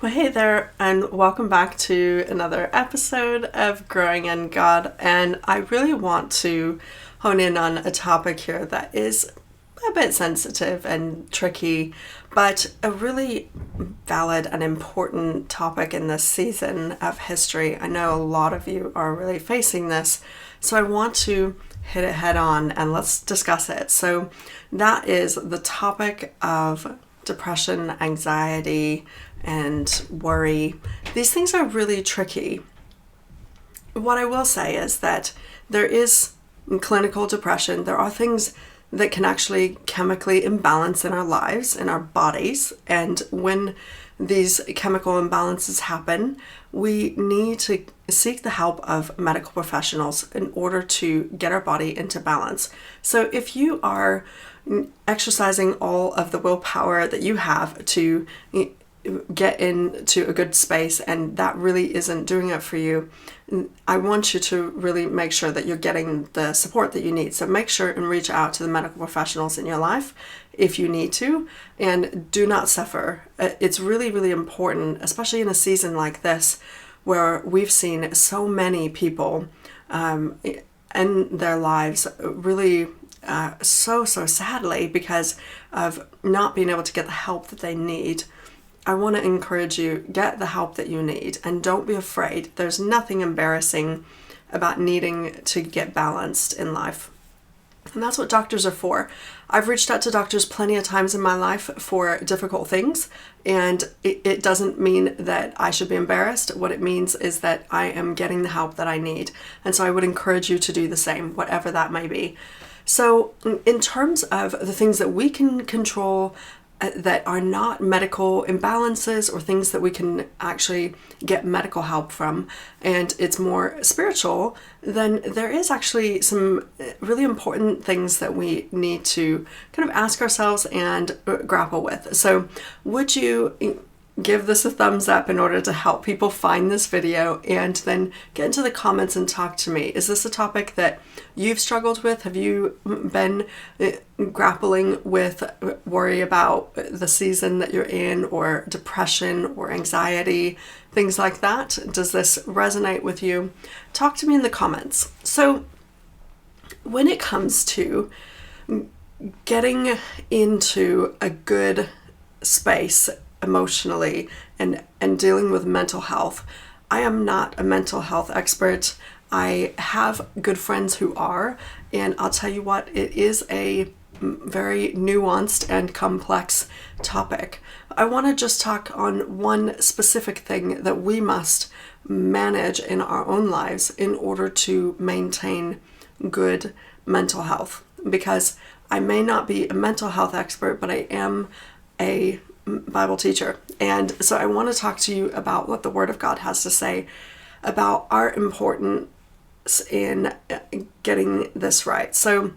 Well, hey there, and welcome back to another episode of Growing in God. And I really want to hone in on a topic here that is a bit sensitive and tricky, but a really valid and important topic in this season of history. I know a lot of you are really facing this, so I want to hit it head on and let's discuss it. So, that is the topic of depression, anxiety, and worry. These things are really tricky. What I will say is that there is clinical depression. There are things that can actually chemically imbalance in our lives, in our bodies. And when these chemical imbalances happen, we need to seek the help of medical professionals in order to get our body into balance. So if you are exercising all of the willpower that you have to get into a good space and that really isn't doing it for you, I want you to really make sure that you're getting the support that you need. So make sure and reach out to the medical professionals in your life if you need to, and do not suffer. It's really, really important, especially in a season like this where we've seen so many people in their lives really so sadly because of not being able to get the help that they need. I want to encourage you, get the help that you need and don't be afraid. There's nothing embarrassing about needing to get balanced in life. And that's what doctors are for. I've reached out to doctors plenty of times in my life for difficult things, and it doesn't mean that I should be embarrassed. What it means is that I am getting the help that I need. And so I would encourage you to do the same, whatever that may be. So in terms of the things that we can control, that are not medical imbalances or things that we can actually get medical help from, and it's more spiritual, then there is actually some really important things that we need to kind of ask ourselves and grapple with. So would you give this a thumbs up in order to help people find this video, and then get into the comments and talk to me. Is this a topic that you've struggled with? Have you been grappling with worry about the season that you're in, or depression or anxiety, things like that? Does this resonate with you? Talk to me in the comments. So when it comes to getting into a good space emotionally and dealing with mental health, I am not a mental health expert. I have good friends who are, and I'll tell you what, it is a very nuanced and complex topic. I want to just talk on one specific thing that we must manage in our own lives in order to maintain good mental health, because I may not be a mental health expert, but I am a Bible teacher. And so I want to talk to you about what the Word of God has to say about our importance in getting this right. So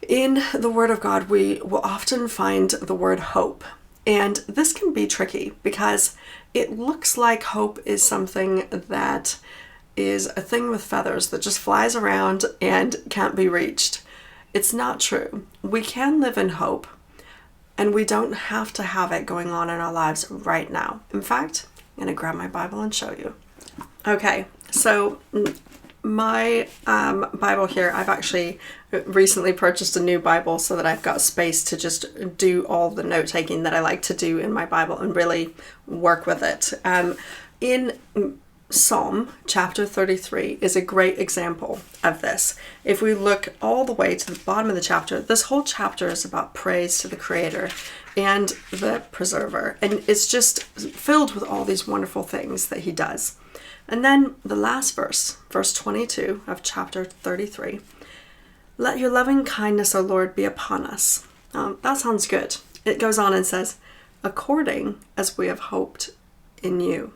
in the Word of God, we will often find the word hope. And this can be tricky because it looks like hope is something that is a thing with feathers that just flies around and can't be reached. It's not true. We can live in hope, and we don't have to have it going on in our lives right now. In fact, I'm going to grab my Bible and show you. Okay, so my Bible here, I've actually recently purchased a new Bible so that I've got space to just do all the note taking that I like to do in my Bible and really work with it. In Psalm chapter 33 is a great example of this. If we look all the way to the bottom of the chapter, this whole chapter is about praise to the Creator and the Preserver. And it's just filled with all these wonderful things that He does. And then the last verse, verse 22 of chapter 33, let your loving kindness, O Lord, be upon us. That sounds good. It goes on and says, according as we have hoped in you.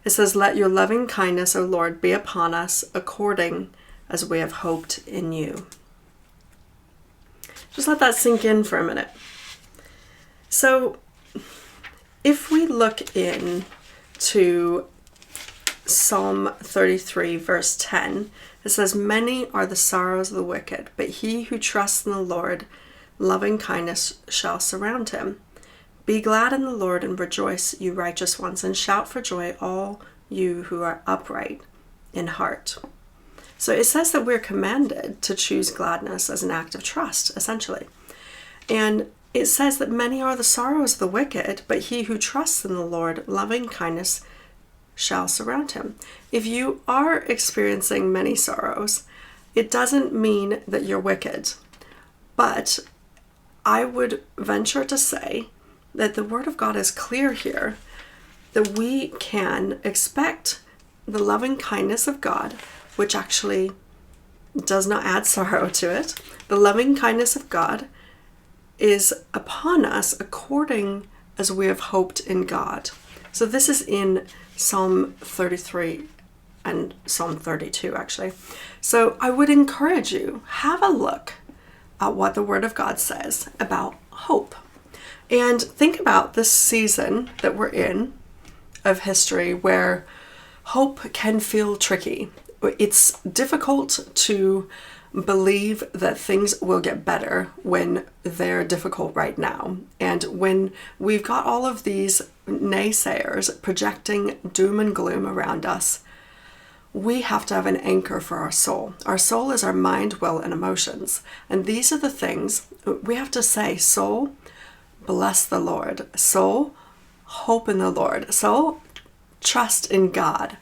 It says, let your loving kindness, O Lord, be upon us according as we have hoped in you. Just let that sink in for a minute. So if we look in to Psalm 33, verse 10, it says, many are the sorrows of the wicked, but he who trusts in the Lord, loving kindness shall surround him. Be glad in the Lord and rejoice, you righteous ones, and shout for joy, all you who are upright in heart. So it says that we're commanded to choose gladness as an act of trust, essentially. And it says that many are the sorrows of the wicked, but he who trusts in the Lord, loving kindness shall surround him. If you are experiencing many sorrows, it doesn't mean that you're wicked. But I would venture to say that the Word of God is clear here, that we can expect the loving kindness of God, which actually does not add sorrow to it. The loving kindness of God is upon us according as we have hoped in God. So this is in Psalm 33 and Psalm 32, actually. So I would encourage you, have a look at what the Word of God says about hope. And think about this season that we're in of history where hope can feel tricky. It's difficult to believe that things will get better when they're difficult right now. And when we've got all of these naysayers projecting doom and gloom around us, we have to have an anchor for our soul. Our soul is our mind, will, and emotions. And these are the things we have to say. Soul, bless the Lord. Soul, hope in the Lord. Soul, trust in God.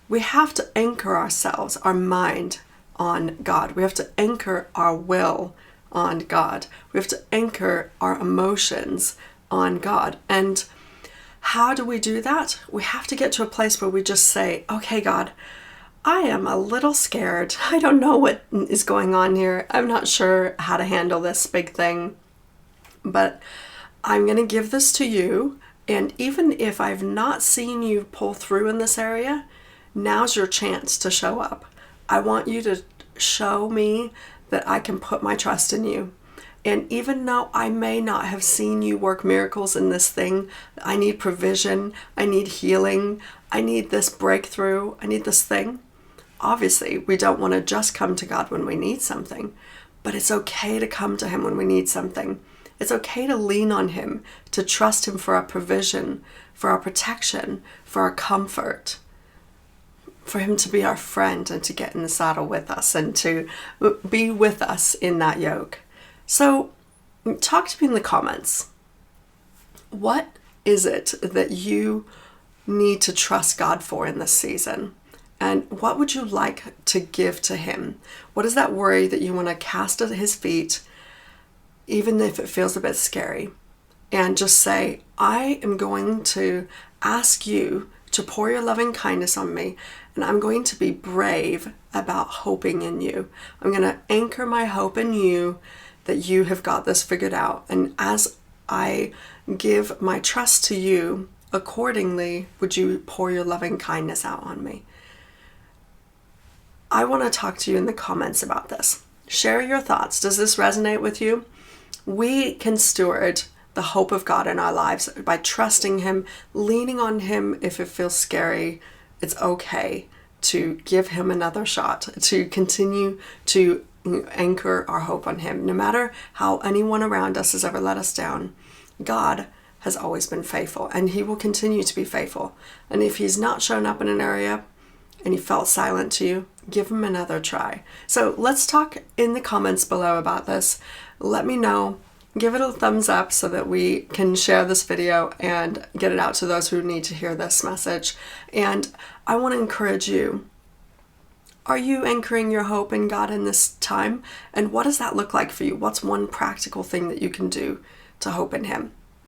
We have to anchor ourselves, our mind, on God. We have to anchor our will on God. We have to anchor our emotions on God. And how do we do that? We have to get to a place where we just say, okay, God, I am a little scared. I don't know what is going on here. I'm not sure how to handle this big thing, but I'm going to give this to you. And even if I've not seen you pull through in this area, now's your chance to show up. I want you to show me that I can put my trust in you. And even though I may not have seen you work miracles in this thing, I need provision, I need healing, I need this breakthrough, I need this thing. Obviously, we don't want to just come to God when we need something, but it's okay to come to Him when we need something. It's okay to lean on Him, to trust Him for our provision, for our protection, for our comfort, for Him to be our friend and to get in the saddle with us and to be with us in that yoke. So talk to me in the comments. What is it that you need to trust God for in this season? And what would you like to give to Him? What is that worry that you want to cast at His feet, even if it feels a bit scary? And just say, I am going to ask you to pour your loving kindness on me, and I'm going to be brave about hoping in you. I'm going to anchor my hope in you, that you have got this figured out. And as I give my trust to you, accordingly, would you pour your loving kindness out on me? I want to talk to you in the comments about this. Share your thoughts. Does this resonate with you? We can steward the hope of God in our lives by trusting Him, leaning on Him if it feels scary. It's okay to give Him another shot, to continue to anchor our hope on Him. No matter how anyone around us has ever let us down, God has always been faithful, and He will continue to be faithful. And if He's not shown up in an area and He felt silent to you, give Him another try. So let's talk in the comments below about this. Let me know. Give it a thumbs up so that we can share this video and get it out to those who need to hear this message. And I want to encourage you. Are you anchoring your hope in God in this time? And what does that look like for you? What's one practical thing that you can do to hope in Him?